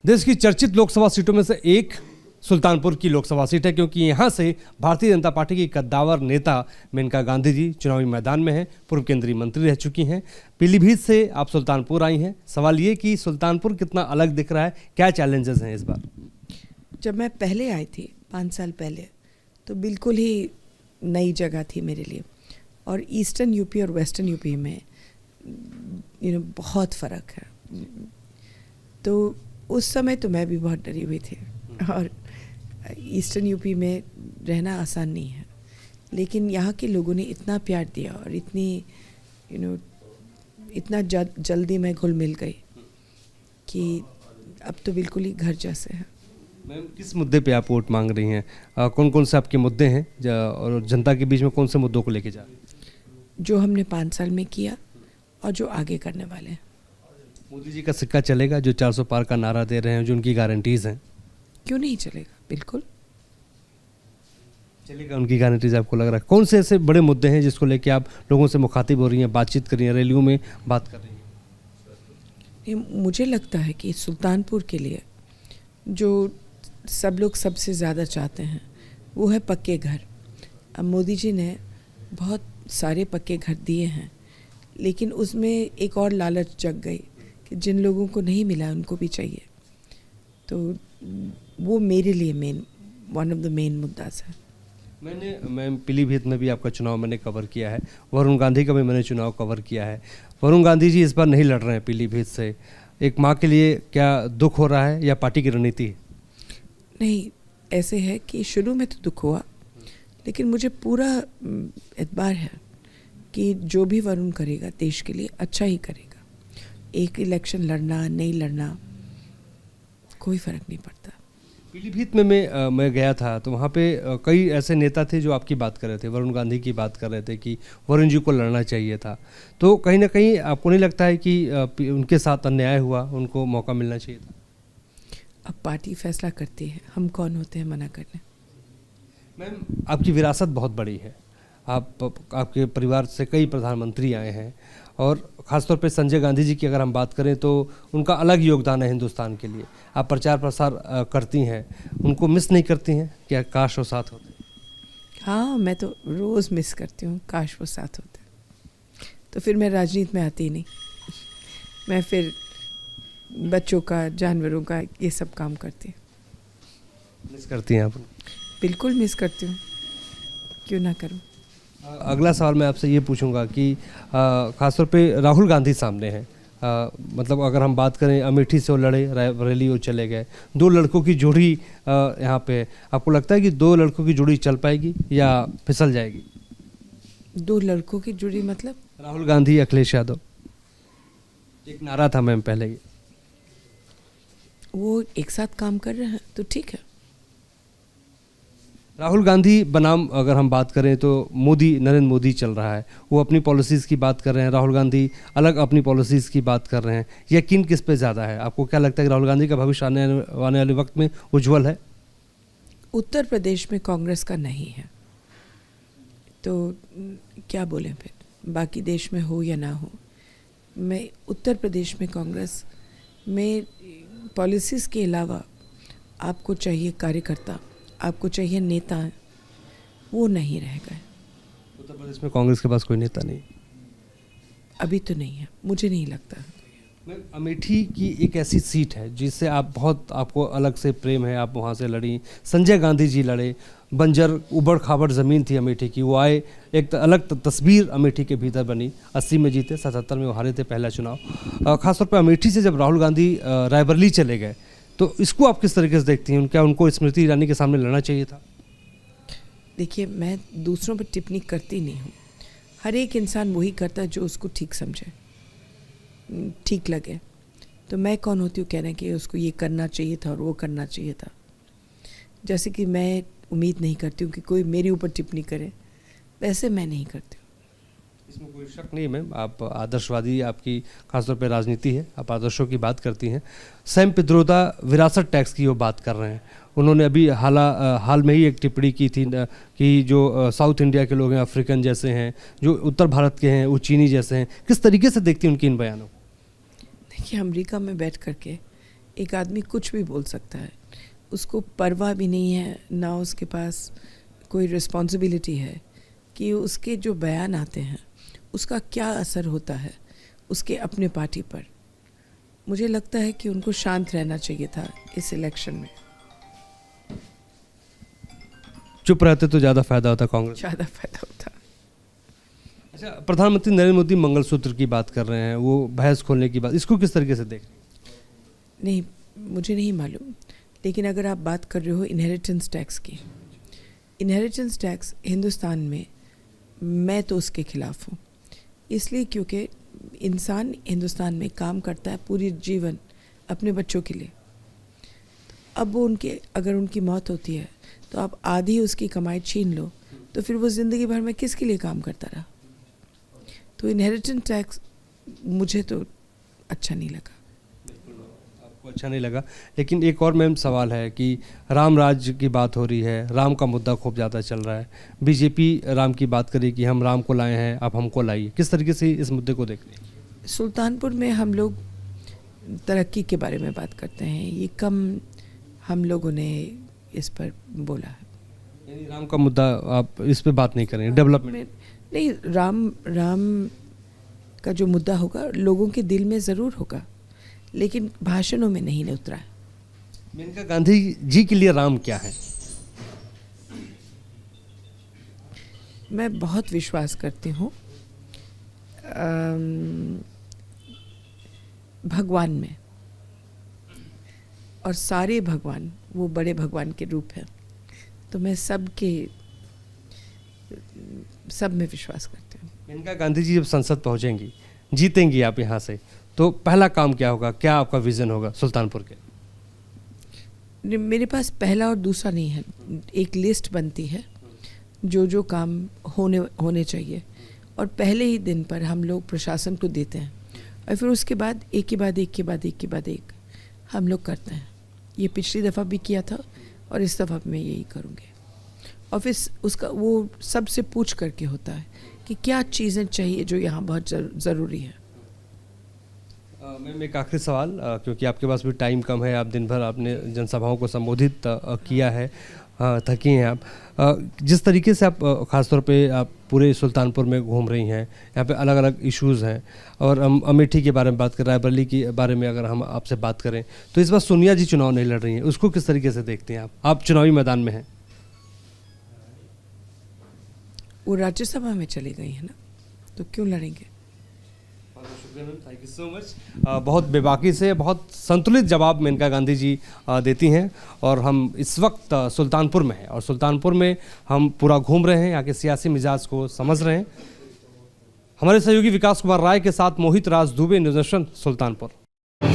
देश की चर्चित लोकसभा सीटों में से एक सुल्तानपुर की लोकसभा सीट है, क्योंकि यहां से भारतीय जनता पार्टी की कद्दावर नेता मेनका गांधी जी चुनावी मैदान में हैं, पूर्व केंद्रीय मंत्री रह चुकी हैं। पीलीभीत से आप सुल्तानपुर आई हैं। सवाल ये कि सुल्तानपुर कितना अलग दिख रहा है, क्या चैलेंजेस हैं इस बार? जब मैं पहले आई थी 5 साल पहले, तो बिल्कुल ही नई जगह थी मेरे लिए, और ईस्टर्न यूपी और वेस्टर्न यूपी में बहुत फ़र्क है। तो उस समय तो मैं भी बहुत डरी हुई थी, और ईस्टर्न यूपी में रहना आसान नहीं है, लेकिन यहाँ के लोगों ने इतना प्यार दिया और इतना जल्दी मैं घुल मिल गई कि अब तो बिल्कुल ही घर जैसे है। मैम, किस मुद्दे पे आप वोट मांग रही हैं? कौन कौन से आपके मुद्दे हैं और जनता के बीच में कौन से मुद्दों को लेके जा रही हैं? जो हमने 5 साल में किया और जो आगे करने वाले हैं। मोदी जी का सिक्का चलेगा, जो 400 पार का नारा दे रहे हैं, जो उनकी गारंटीज हैं? क्यों नहीं चलेगा, बिल्कुल चलेगा। उनकी गारंटीज आपको लग रहा है? कौन से ऐसे बड़े मुद्दे हैं जिसको लेके आप लोगों से मुखातिब हो रही हैं, बातचीत कर रही हैं, रैलियों में बात कर रही हैं? मुझे लगता है कि सुल्तानपुर के लिए जो सब लोग सबसे ज़्यादा चाहते हैं वो है पक्के घर। अब मोदी जी ने बहुत सारे पक्के घर दिए हैं, लेकिन उसमें एक और लालच जग गई कि जिन लोगों को नहीं मिला उनको भी चाहिए। तो वो मेरे लिए वन ऑफ द मेन मुद्दास है। मैं पीलीभीत में भी आपका चुनाव मैंने कवर किया है, वरुण गांधी का भी मैंने चुनाव कवर किया है। वरुण गांधी जी इस बार नहीं लड़ रहे हैं पीलीभीत से। एक माँ के लिए क्या दुख हो रहा है या पार्टी की रणनीति है? नहीं, ऐसे है कि शुरू में तो दुख हुआ, लेकिन मुझे पूरा एतबार है कि जो भी वरुण करेगा देश के लिए अच्छा ही करेगा। एक इलेक्शन लड़ना नहीं लड़ना कोई फ़र्क नहीं पड़ता। पीलीभीत में मैं गया था तो वहाँ पे कई ऐसे नेता थे जो आपकी बात कर रहे थे, वरुण गांधी की बात कर रहे थे कि वरुण जी को लड़ना चाहिए था। तो कहीं ना कहीं आपको नहीं लगता है कि उनके साथ अन्याय हुआ, उनको मौका मिलना चाहिए था? अब पार्टी फैसला करती है, हम कौन होते हैं मना करने। मैम, आपकी विरासत बहुत बड़ी है। आपके परिवार से कई प्रधानमंत्री आए हैं, और ख़ासतौर पे संजय गांधी जी की अगर हम बात करें तो उनका अलग योगदान है हिंदुस्तान के लिए। आप प्रचार प्रसार करती हैं, उनको मिस नहीं करती हैं? क्या काश वो साथ होते? हाँ, मैं तो रोज़ मिस करती हूँ, काश वो साथ होते। तो फिर मैं राजनीति में आती ही नहीं। मैं फिर बच्चों का, जानवरों का ये सब काम करती हूँ। मिस करती हैं आप? बिल्कुल मिस करती हूँ, क्यों ना करूँ। अगला सवाल मैं आपसे ये पूछूंगा कि ख़ासतौर पे राहुल गांधी सामने हैं। मतलब अगर हम बात करें, अमेठी से वो लड़े, रैली वो चले गए, 2 लड़कों की जोड़ी यहाँ पे है। आपको लगता है कि 2 लड़कों की जोड़ी चल पाएगी या फिसल जाएगी? 2 लड़कों की जोड़ी मतलब? राहुल गांधी, अखिलेश यादव। एक नारा था मैम पहले ही। वो एक साथ काम कर रहे हैं तो ठीक है। राहुल गांधी बनाम अगर हम बात करें तो नरेंद्र मोदी चल रहा है। वो अपनी पॉलिसीज़ की बात कर रहे हैं, राहुल गांधी अलग अपनी पॉलिसीज़ की बात कर रहे हैं। यकीन किस पे ज़्यादा है? आपको क्या लगता है कि राहुल गांधी का भविष्य आने वाले वक्त में उज्जवल है? उत्तर प्रदेश में कांग्रेस का नहीं है, तो क्या बोलें फिर, बाकी देश में हो या ना हो। मैं उत्तर प्रदेश में कांग्रेस में पॉलिसीज़ के अलावा आपको चाहिए कार्यकर्ता, आपको चाहिए नेता, वो नहीं रह गए। उत्तर प्रदेश में कांग्रेस के पास कोई नेता नहीं? अभी तो नहीं है, मुझे नहीं लगता। अमेठी की एक ऐसी सीट है जिससे आपको अलग से प्रेम है, आप वहाँ से लड़ी। संजय गांधी जी लड़े, बंजर उबड़ खाबड़ ज़मीन थी अमेठी की, वो आए, एक अलग तस्वीर अमेठी के भीतर बनी। 80 में जीते, 77 में वो हारे थे पहला चुनाव। खासतौर पर अमेठी से जब राहुल गांधी रायबरेली चले गए, तो इसको आप किस तरीके से देखती हैं? क्या उनको स्मृति ईरानी के सामने लड़ना चाहिए था? देखिए, मैं दूसरों पर टिप्पणी करती नहीं हूँ। हर एक इंसान वही करता है जो उसको ठीक समझे, ठीक लगे। तो मैं कौन होती हूँ कहने कि उसको ये करना चाहिए था और वो करना चाहिए था। जैसे कि मैं उम्मीद नहीं करती हूँ कि कोई मेरे ऊपर टिप्पणी करे, वैसे मैं नहीं करती हूँ। इसमें कोई शक नहीं मैम, आप आदर्शवादी, आपकी खासतौर पे राजनीति है, आप आदर्शों की बात करती हैं। सैम पित्रोदा विरासत टैक्स की वो बात कर रहे हैं। उन्होंने अभी हाल में ही एक टिप्पणी की थी कि जो साउथ इंडिया के लोग हैं, अफ्रीकन जैसे हैं, जो उत्तर भारत के हैं वो चीनी जैसे हैं। किस तरीके से देखती हैं उनकी इन बयानों? देखिए, अमेरिका में बैठ करके एक आदमी कुछ भी बोल सकता है, उसको परवाह भी नहीं है, ना उसके पास कोई रिस्पॉन्सिबिलिटी है कि उसके जो बयान आते हैं उसका क्या असर होता है उसके अपने पार्टी पर। मुझे लगता है कि उनको शांत रहना चाहिए था इस इलेक्शन में। चुप रहते तो ज़्यादा फायदा होता कांग्रेस। ज़्यादा फायदा होता। अच्छा, प्रधानमंत्री नरेंद्र मोदी मंगलसूत्र की बात कर रहे हैं, वो बहस खोलने की बात, इसको किस तरीके से देख रहे हैं? नहीं, मुझे नहीं मालूम, लेकिन अगर आप बात कर रहे हो इनहेरिटेंस टैक्स की, इनहेरिटेंस टैक्स हिंदुस्तान में मैं तो उसके ख़िलाफ़ हूँ, इसलिए क्योंकि इंसान हिंदुस्तान में काम करता है पूरी जीवन अपने बच्चों के लिए। अब वो अगर उनकी मौत होती है तो आप आधी उसकी कमाई छीन लो, तो फिर वो ज़िंदगी भर में किसके लिए काम करता रहा? तो इनहेरिटेंस टैक्स मुझे तो अच्छा नहीं लगा। आपको अच्छा नहीं लगा, लेकिन एक और मैम सवाल है कि राम राज्य की बात हो रही है, राम का मुद्दा खूब ज़्यादा चल रहा है, बीजेपी राम की बात करी कि हम राम को लाए हैं, आप हमको लाइए, किस तरीके से इस मुद्दे को देख रहे हैं? सुल्तानपुर में हम लोग तरक्की के बारे में बात करते हैं, ये कम हम लोगों ने इस पर बोला है। यानी राम का मुद्दा आप इस पे बात नहीं करेंगे, डेवलपमेंट नहीं, राम का जो मुद्दा होगा लोगों के दिल में ज़रूर होगा, लेकिन भाषणों में नहीं उतरा है। मेनका गांधी जी के लिए राम क्या है? मैं बहुत विश्वास करती हूँ भगवान में, और सारे भगवान वो बड़े भगवान के रूप हैं, तो मैं सब में विश्वास करती हूँ। मेनका गांधी जी जब संसद पहुंचेंगी, जीतेंगी आप यहाँ से, तो पहला काम क्या होगा, क्या आपका विजन होगा सुल्तानपुर के? मेरे पास पहला और दूसरा नहीं है, एक लिस्ट बनती है जो काम होने चाहिए, और पहले ही दिन पर हम लोग प्रशासन को देते हैं, और फिर उसके बाद एक के बाद एक हम लोग करते हैं। ये पिछली दफ़ा भी किया था और इस दफ़ा मैं यही करूँगी। और फिर उसका वो सबसे पूछ करके होता है कि क्या चीज़ें चाहिए जो यहाँ बहुत ज़रूरी है। मैम एक आखिरी सवाल, क्योंकि आपके पास भी टाइम कम है, आप दिन भर आपने जनसभाओं को संबोधित किया है, थकी हैं आप, जिस तरीके से आप ख़ासतौर पे आप पूरे सुल्तानपुर में घूम रही हैं, यहाँ पे अलग अलग इश्यूज़ हैं, और हम अमेठी के बारे में बात करें, रायबरेली के बारे में अगर हम आपसे बात करें, तो इस बार सोनिया जी चुनाव नहीं लड़ रही हैं, उसको किस तरीके से देखते हैं आप चुनावी मैदान में हैं? वो राज्यसभा में चली गई है ना, तो क्यों लड़ेंगे? शुक्रिया ma'am, thank you so much. बहुत बेबाकी से बहुत संतुलित जवाब मेनका गांधी जी देती हैं, और हम इस वक्त सुल्तानपुर में हैं, और सुल्तानपुर में हम पूरा घूम रहे हैं, यहाँ के सियासी मिजाज को समझ रहे हैं। हमारे सहयोगी विकास कुमार राय के साथ मोहित राज दुबे, न्यूज़ नेशन, सुल्तानपुर।